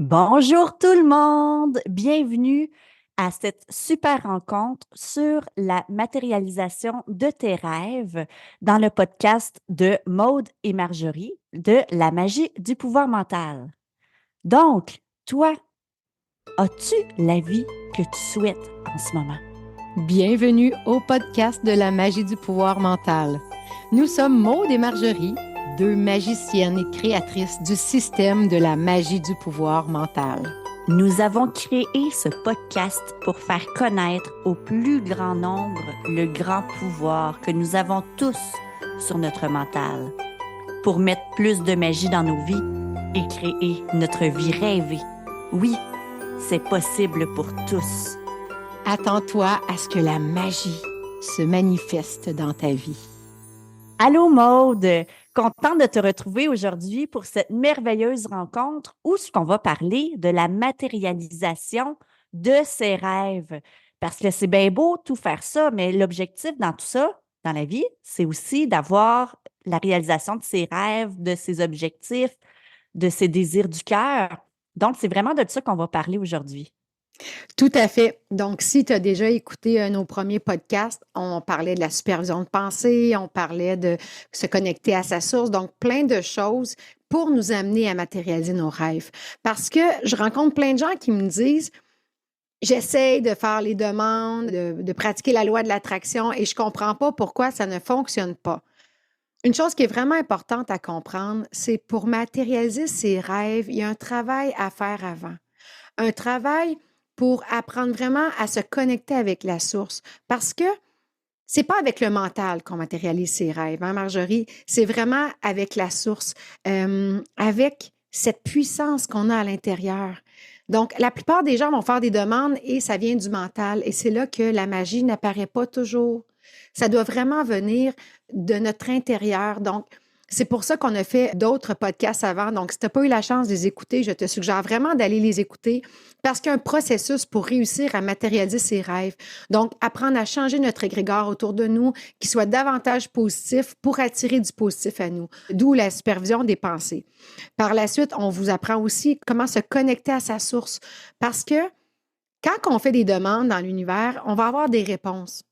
Bonjour tout le monde, bienvenue à cette super rencontre sur la matérialisation de tes rêves dans le podcast de Maude et Marjorie de La magie du pouvoir mental. Donc, toi, as-tu la vie que tu souhaites en ce moment? Bienvenue au podcast de la magie du pouvoir mental. Nous sommes Maude et Marjorie, deux magiciennes et créatrices du système de la magie du pouvoir mental. Nous avons créé ce podcast pour faire connaître au plus grand nombre le grand pouvoir que nous avons tous sur notre mental, pour mettre plus de magie dans nos vies et créer notre vie rêvée. Oui, c'est possible pour tous. Attends-toi à ce que la magie se manifeste dans ta vie. Allô Maude, contente de te retrouver aujourd'hui pour cette merveilleuse rencontre où ce qu'on va parler de la matérialisation de ses rêves. Parce que c'est bien beau tout faire ça, mais l'objectif dans tout ça, dans la vie, c'est aussi d'avoir la réalisation de ses rêves, de ses objectifs, de ses désirs du cœur. Donc, c'est vraiment de ça qu'on va parler aujourd'hui. Tout à fait. Donc, si tu as déjà écouté nos premiers podcasts, on parlait de la supervision de pensée, on parlait de se connecter à sa source, donc plein de choses pour nous amener à matérialiser nos rêves. Parce que je rencontre plein de gens qui me disent, j'essaie de faire les demandes, de pratiquer la loi de l'attraction et je ne comprends pas pourquoi ça ne fonctionne pas. Une chose qui est vraiment importante à comprendre, c'est pour matérialiser ses rêves, il y a un travail à faire avant. Un travail pour apprendre vraiment à se connecter avec la source. Parce que c'est pas avec le mental qu'on matérialise ses rêves, hein, Marjorie? C'est vraiment avec la source, avec cette puissance qu'on a à l'intérieur. Donc, la plupart des gens vont faire des demandes et ça vient du mental. Et c'est là que la magie n'apparaît pas toujours. Ça doit vraiment venir de notre intérieur. Donc, c'est pour ça qu'on a fait d'autres podcasts avant. Donc, si tu n'as pas eu la chance de les écouter, je te suggère vraiment d'aller les écouter parce qu'il y a un processus pour réussir à matérialiser ses rêves. Donc, apprendre à changer notre égrégore autour de nous, qui soit davantage positif pour attirer du positif à nous, d'où la supervision des pensées. Par la suite, on vous apprend aussi comment se connecter à sa source parce que quand on fait des demandes dans l'univers, on va avoir des réponses.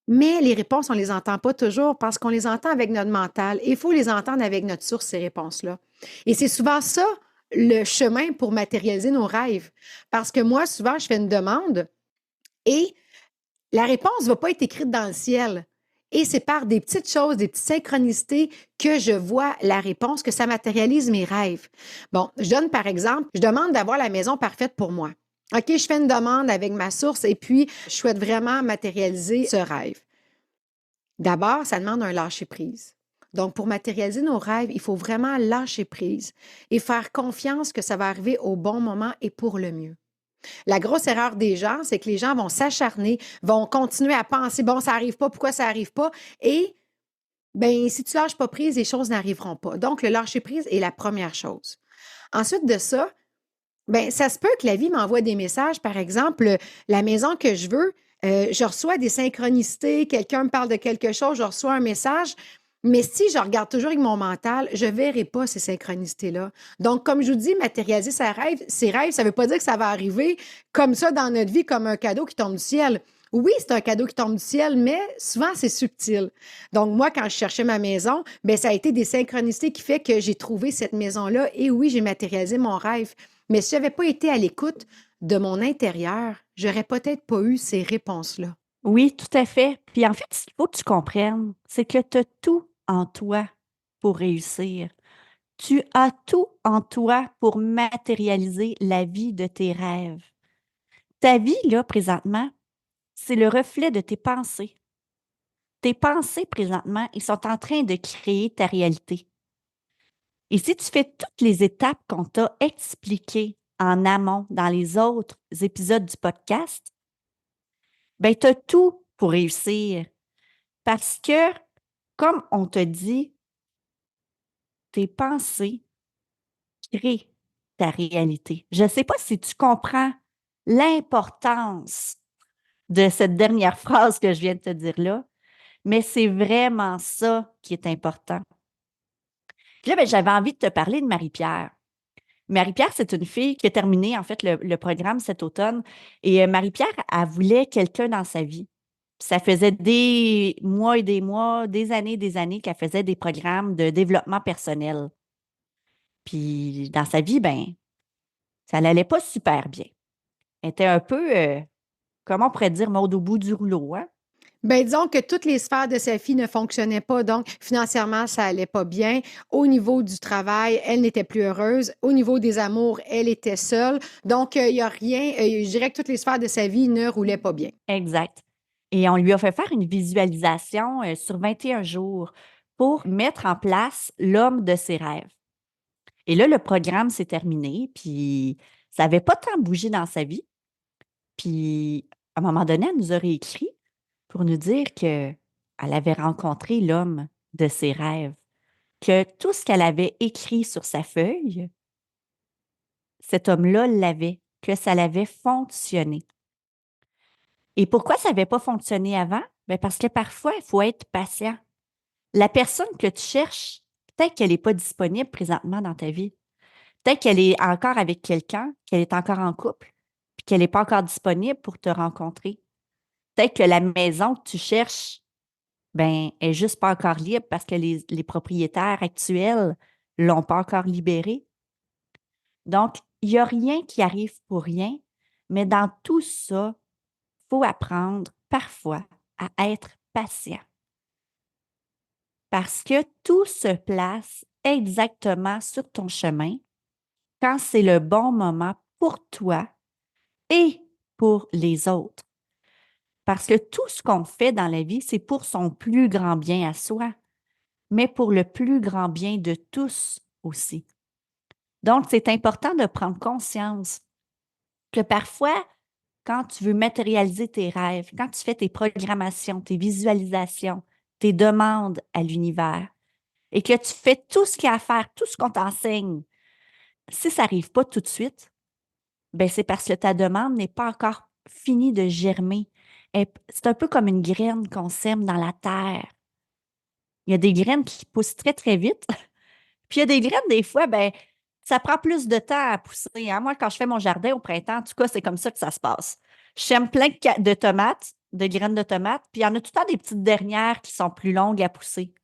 Mais les réponses, on ne les entend pas toujours parce qu'on les entend avec notre mental. Et il faut les entendre avec notre source, ces réponses-là. Et c'est souvent ça, le chemin pour matérialiser nos rêves. Parce que moi, souvent, je fais une demande et la réponse ne va pas être écrite dans le ciel. Et c'est par des petites choses, des petites synchronicités que je vois la réponse, que ça matérialise mes rêves. Bon, je donne par exemple, je demande d'avoir la maison parfaite pour moi. OK, je fais une demande avec ma source et puis je souhaite vraiment matérialiser ce rêve. D'abord, ça demande un lâcher-prise. Donc, pour matérialiser nos rêves, il faut vraiment lâcher prise et faire confiance que ça va arriver au bon moment et pour le mieux. La grosse erreur des gens, c'est que les gens vont s'acharner, vont continuer à penser, bon, ça n'arrive pas, pourquoi ça n'arrive pas? Et, ben, si tu lâches pas prise, les choses n'arriveront pas. Donc, le lâcher prise est la première chose. Ensuite de ça, ben, ça se peut que la vie m'envoie des messages. Par exemple, la maison que je veux, je reçois des synchronicités, quelqu'un me parle de quelque chose, je reçois un message. Mais si je regarde toujours avec mon mental, je ne verrai pas ces synchronicités-là. Donc, comme je vous dis, matérialiser ses rêves, ça ne veut pas dire que ça va arriver comme ça dans notre vie, comme un cadeau qui tombe du ciel. Oui, c'est un cadeau qui tombe du ciel, mais souvent, c'est subtil. Donc, moi, quand je cherchais ma maison, ben, ça a été des synchronicités qui fait que j'ai trouvé cette maison-là. Et oui, j'ai matérialisé mon rêve. Mais si je n'avais pas été à l'écoute de mon intérieur, j'aurais peut-être pas eu ces réponses-là. Oui, tout à fait. Puis en fait, ce qu'il faut que tu comprennes, c'est que tu as tout en toi pour réussir. Tu as tout en toi pour matérialiser la vie de tes rêves. Ta vie, là, présentement, c'est le reflet de tes pensées. Tes pensées, présentement, ils sont en train de créer ta réalité. Et si tu fais toutes les étapes qu'on t'a expliquées en amont dans les autres épisodes du podcast, ben, tu as tout pour réussir. Parce que, comme on te dit, tes pensées créent ta réalité. Je ne sais pas si tu comprends l'importance de cette dernière phrase que je viens de te dire là, mais c'est vraiment ça qui est important. Puis là, ben, j'avais envie de te parler de Marie-Pierre. Marie-Pierre, c'est une fille qui a terminé, en fait, le programme cet automne. Et Marie-Pierre, elle voulait quelqu'un dans sa vie. Puis ça faisait des mois et des mois, des années qu'elle faisait des programmes de développement personnel. Puis dans sa vie, ben, ça n'allait pas super bien. Elle était un peu, comment on pourrait dire, mode au bout du rouleau, hein? Ben, disons que toutes les sphères de sa vie ne fonctionnaient pas. Donc, financièrement, ça allait pas bien. Au niveau du travail, elle n'était plus heureuse. Au niveau des amours, elle était seule. Donc, il y a rien, je dirais que toutes les sphères de sa vie ne roulaient pas bien. Exact. Et on lui a fait faire une visualisation sur 21 jours pour mettre en place l'homme de ses rêves. Et là, le programme s'est terminé, puis ça n'avait pas tant bougé dans sa vie. Puis, à un moment donné, elle nous aurait écrit pour nous dire qu'elle avait rencontré l'homme de ses rêves, que tout ce qu'elle avait écrit sur sa feuille, cet homme-là l'avait, que ça l'avait fonctionné. Et pourquoi ça n'avait pas fonctionné avant? Bien, parce que parfois, il faut être patient. La personne que tu cherches, peut-être qu'elle n'est pas disponible présentement dans ta vie. Peut-être qu'elle est encore avec quelqu'un, qu'elle est encore en couple, puis qu'elle n'est pas encore disponible pour te rencontrer. Peut-être que la maison que tu cherches, ben, est juste pas encore libre parce que les propriétaires actuels l'ont pas encore libérée. Donc, il n'y a rien qui arrive pour rien, mais dans tout ça, il faut apprendre parfois à être patient parce que tout se place exactement sur ton chemin quand c'est le bon moment pour toi et pour les autres. Parce que tout ce qu'on fait dans la vie, c'est pour son plus grand bien à soi, mais pour le plus grand bien de tous aussi. Donc, c'est important de prendre conscience que parfois, quand tu veux matérialiser tes rêves, quand tu fais tes programmations, tes visualisations, tes demandes à l'univers, et que tu fais tout ce qu'il y a à faire, tout ce qu'on t'enseigne, si ça n'arrive pas tout de suite, ben c'est parce que ta demande n'est pas encore finie de germer. C'est un peu comme une graine qu'on sème dans la terre. Il y a des graines qui poussent très, très vite. Puis il y a des graines, des fois, ben, ça prend plus de temps à pousser, hein. Moi, quand je fais mon jardin au printemps, en tout cas, c'est comme ça que ça se passe. Je sème plein de tomates, de graines de tomates, puis il y en a tout le temps des petites dernières qui sont plus longues à pousser.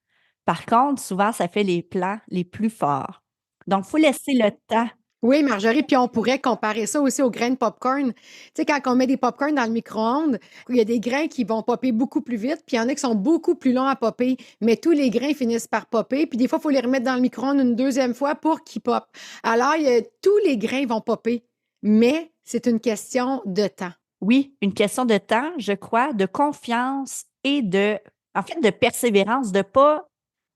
Par contre, souvent, ça fait les plants les plus forts. Donc, il faut laisser le temps. Oui, Marjorie, puis on pourrait comparer ça aussi aux grains de popcorn. Tu sais, quand on met des popcorn dans le micro-ondes, il y a des grains qui vont popper beaucoup plus vite, puis il y en a qui sont beaucoup plus longs à popper, mais tous les grains finissent par popper, puis des fois, il faut les remettre dans le micro-ondes une deuxième fois pour qu'ils popent. Alors, tous les grains vont popper, mais c'est une question de temps. Oui, une question de temps, je crois, de confiance et en fait, de persévérance, de ne pas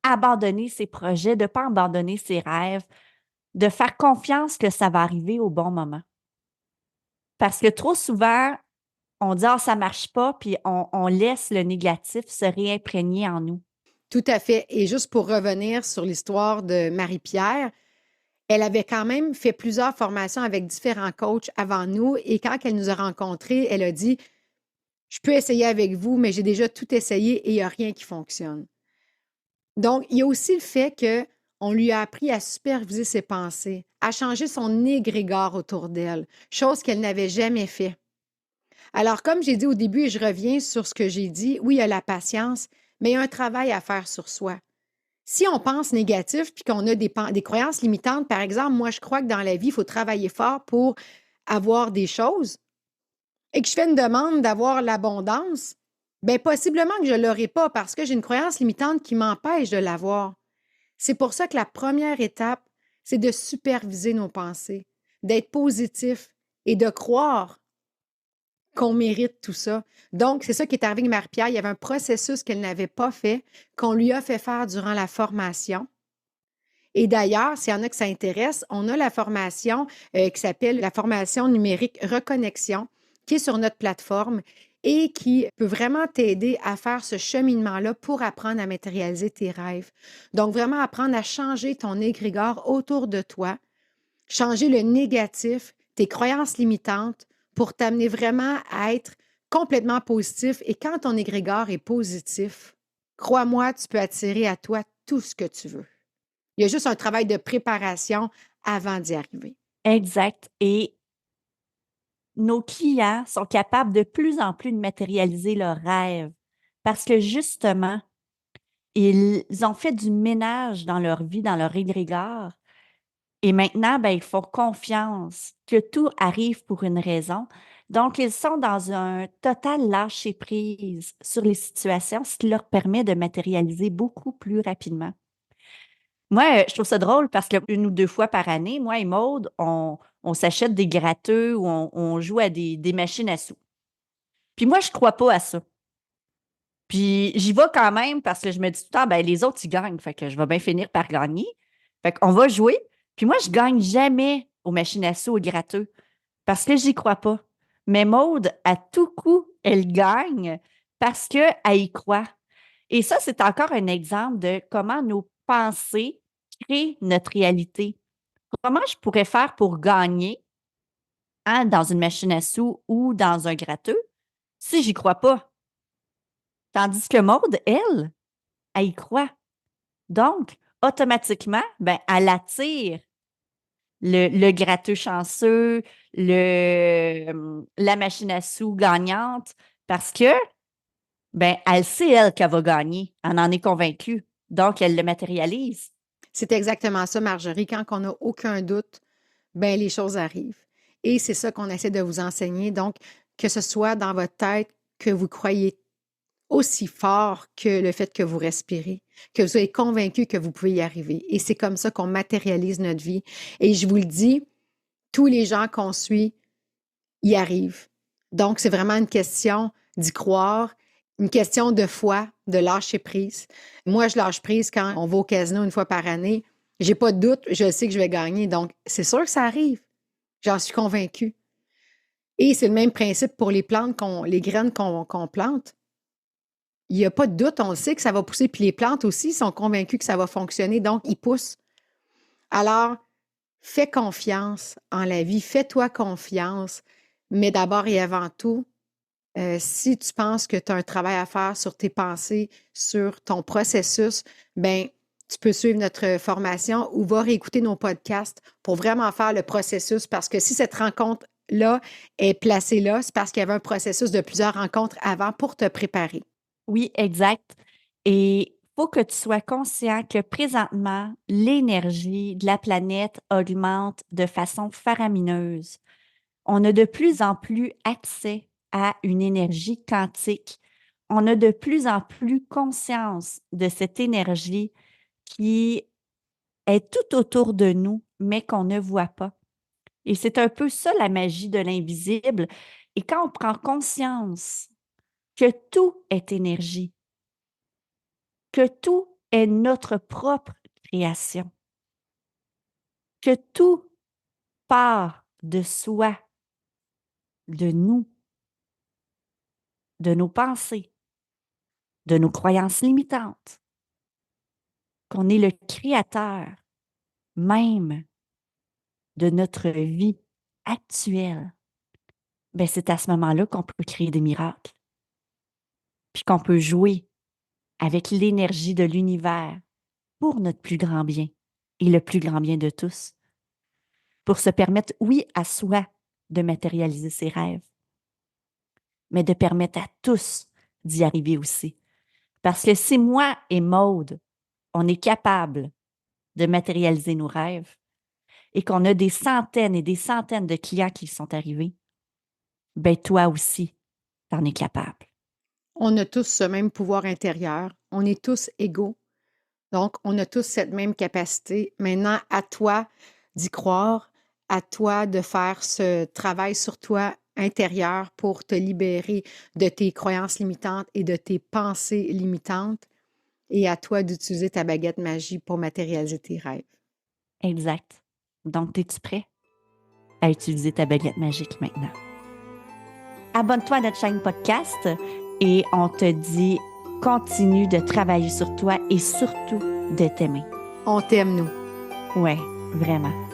abandonner ses projets, de ne pas abandonner ses rêves, de faire confiance que ça va arriver au bon moment. Parce que trop souvent, on dit, ah, ça ne marche pas, puis on laisse le négatif se réimprégner en nous. Tout à fait. Et juste pour revenir sur l'histoire de Marie-Pierre, elle avait quand même fait plusieurs formations avec différents coachs avant nous. Et quand elle nous a rencontrés, elle a dit, je peux essayer avec vous, mais j'ai déjà tout essayé et il n'y a rien qui fonctionne. Donc, il y a aussi le fait qu'on lui a appris à superviser ses pensées, à changer son égrégore autour d'elle, chose qu'elle n'avait jamais fait. Alors, comme j'ai dit au début, et je reviens sur ce que j'ai dit, oui, il y a la patience, mais il y a un travail à faire sur soi. Si on pense négatif puis qu'on a des croyances limitantes, par exemple, moi, je crois que dans la vie, il faut travailler fort pour avoir des choses et que je fais une demande d'avoir l'abondance, bien, possiblement que je ne l'aurai pas parce que j'ai une croyance limitante qui m'empêche de l'avoir. C'est pour ça que la première étape, c'est de superviser nos pensées, d'être positif et de croire qu'on mérite tout ça. Donc, c'est ça qui est arrivé avec Marie-Pierre. Il y avait un processus qu'elle n'avait pas fait, qu'on lui a fait faire durant la formation. Et d'ailleurs, s'il y en a que ça intéresse, on a la formation qui s'appelle la formation numérique Reconnexion, qui est sur notre plateforme et qui peut vraiment t'aider à faire ce cheminement-là pour apprendre à matérialiser tes rêves. Donc, vraiment apprendre à changer ton égrégore autour de toi, changer le négatif, tes croyances limitantes pour t'amener vraiment à être complètement positif. Et quand ton égrégore est positif, crois-moi, tu peux attirer à toi tout ce que tu veux. Il y a juste un travail de préparation avant d'y arriver. Exact. Et nos clients sont capables de plus en plus de matérialiser leurs rêves parce que justement, ils ont fait du ménage dans leur vie, dans leur égrégore. Et maintenant, ben, ils font confiance que tout arrive pour une raison. Donc, ils sont dans un total lâcher-prise sur les situations, ce qui leur permet de matérialiser beaucoup plus rapidement. Moi, je trouve ça drôle parce que 1 ou 2 fois par année, moi et Maude, on s'achète des gratteux ou on joue à des machines à sous. Puis moi, je crois pas à ça. Puis j'y vais quand même parce que je me dis tout le temps, ben, les autres, ils gagnent. Fait que je vais bien finir par gagner. Fait qu'on va jouer. Puis moi, je gagne jamais aux machines à sous, aux gratteux, parce que j'y crois pas. Mais Maude, à tout coup, elle gagne parce qu'elle y croit. Et ça, c'est encore un exemple de comment nos pensées créent notre réalité. Comment je pourrais faire pour gagner, hein, dans une machine à sous ou dans un gratteux si j'y crois pas? Tandis que Maude, elle y croit. Donc, automatiquement, ben, elle attire le gratteux chanceux, la machine à sous gagnante, parce que, ben, elle sait, elle, qu'elle va gagner. Elle en est convaincue. Donc, elle le matérialise. C'est exactement ça, Marjorie. Quand on n'a aucun doute, ben les choses arrivent. Et c'est ça qu'on essaie de vous enseigner. Donc, que ce soit dans votre tête, que vous croyez aussi fort que le fait que vous respirez, que vous soyez convaincu que vous pouvez y arriver. Et c'est comme ça qu'on matérialise notre vie. Et je vous le dis, tous les gens qu'on suit y arrivent. Donc, c'est vraiment une question d'y croire, une question de foi, de lâcher prise. Moi, je lâche prise quand on va au casino 1 fois par année. J'ai pas de doute, je sais que je vais gagner. Donc, c'est sûr que ça arrive. J'en suis convaincue. Et c'est le même principe pour les plantes, les graines qu'on plante. Il n'y a pas de doute, on le sait que ça va pousser. Puis les plantes aussi sont convaincues que ça va fonctionner, donc ils poussent. Alors, fais confiance en la vie, fais-toi confiance, mais d'abord et avant tout, si tu penses que tu as un travail à faire sur tes pensées, sur ton processus, ben tu peux suivre notre formation ou va réécouter nos podcasts pour vraiment faire le processus parce que si cette rencontre-là est placée là, c'est parce qu'il y avait un processus de plusieurs rencontres avant pour te préparer. Oui, exact. Et il faut que tu sois conscient que présentement, l'énergie de la planète augmente de façon faramineuse. On a de plus en plus accès à une énergie quantique. On a de plus en plus conscience de cette énergie qui est tout autour de nous, mais qu'on ne voit pas. Et c'est un peu ça la magie de l'invisible. Et quand on prend conscience que tout est énergie, que tout est notre propre création, que tout part de soi, de nous, de nos pensées, de nos croyances limitantes, qu'on est le créateur même de notre vie actuelle, ben c'est à ce moment-là qu'on peut créer des miracles, puis qu'on peut jouer avec l'énergie de l'univers pour notre plus grand bien et le plus grand bien de tous, pour se permettre, oui, à soi de matérialiser ses rêves, mais de permettre à tous d'y arriver aussi. Parce que si moi et Maude, on est capable de matérialiser nos rêves et qu'on a des centaines et des centaines de clients qui sont arrivés, ben toi aussi, t'en es capable. On a tous ce même pouvoir intérieur. On est tous égaux. Donc, on a tous cette même capacité. Maintenant, à toi d'y croire, à toi de faire ce travail sur toi intérieur pour te libérer de tes croyances limitantes et de tes pensées limitantes et à toi d'utiliser ta baguette magie pour matérialiser tes rêves. Exact. Donc, es-tu prêt à utiliser ta baguette magique maintenant? Abonne-toi à notre chaîne podcast et on te dit continue de travailler sur toi et surtout de t'aimer. On t'aime, nous. Ouais, vraiment.